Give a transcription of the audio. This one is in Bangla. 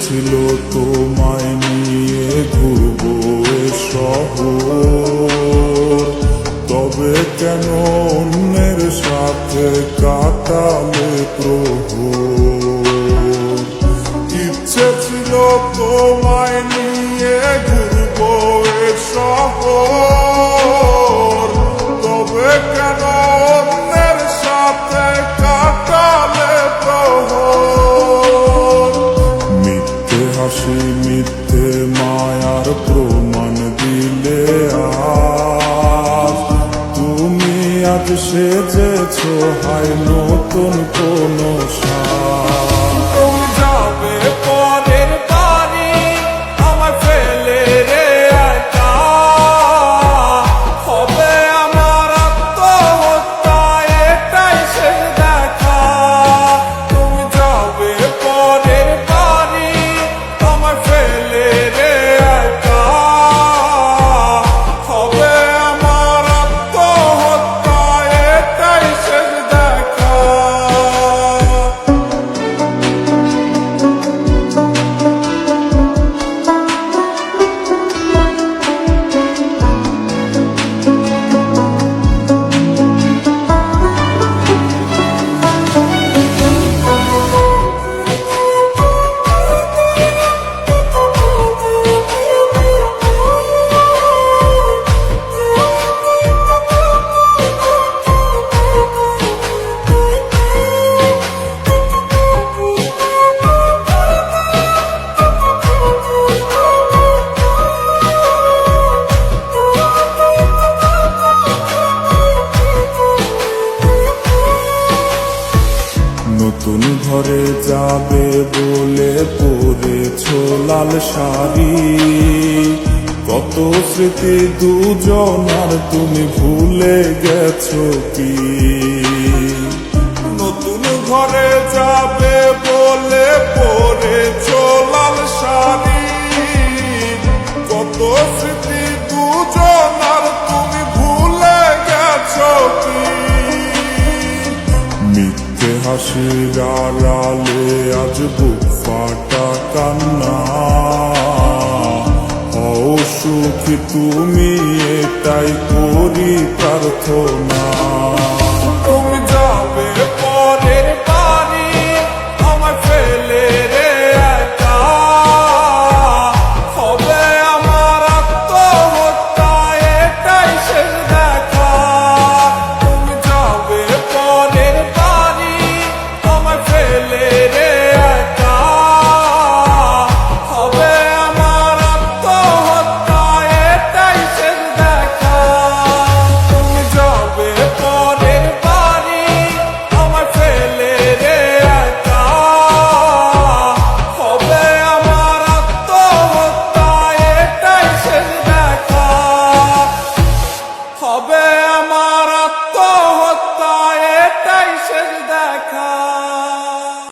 ছিল তোমায় নিয়ে ঘুরবো এ শহর, তবে কেন অন্যের সাথে কাটালে প্রহর। ইচ্ছে ছিল তোমায় নিয়ে ঘুরবো এ শহর, তবে কেন অন্যের সাথে কাটালে প্রহর। মিথ্যে হাসি মিথ্যে মায়ার প্রমাণ দিলে আজ তুমি, আজ সেজেছ হায় নতুন কোন সাজ। তুমি যাবে পরের বাড়ি আমার ফেলে রে একা, হবে আমার আত্মহত্যা এটাই শেষ দেখা। তুমি যাবে পরের বাড়ি আমার ফেলে রে একা, হবে আমার আত্মহত্যা এটাই শেষ দেখা। নতুন ঘরে যাবে বলে পরেছ লাল শাড়ি, কত স্মৃতি দুজনার তুমি ভুলে গেছো কি। নতুন ঘরে যাবে বলে পরেছ লাল শাড়ি, কত স্মৃতি দুজনার তুমি ভুলে গেছো কি। মিথ্যে হাসির আড়ালে আজ বুক ফাটা কান্না, হও সুখী তুমি এটাই করি প্রার্থনা।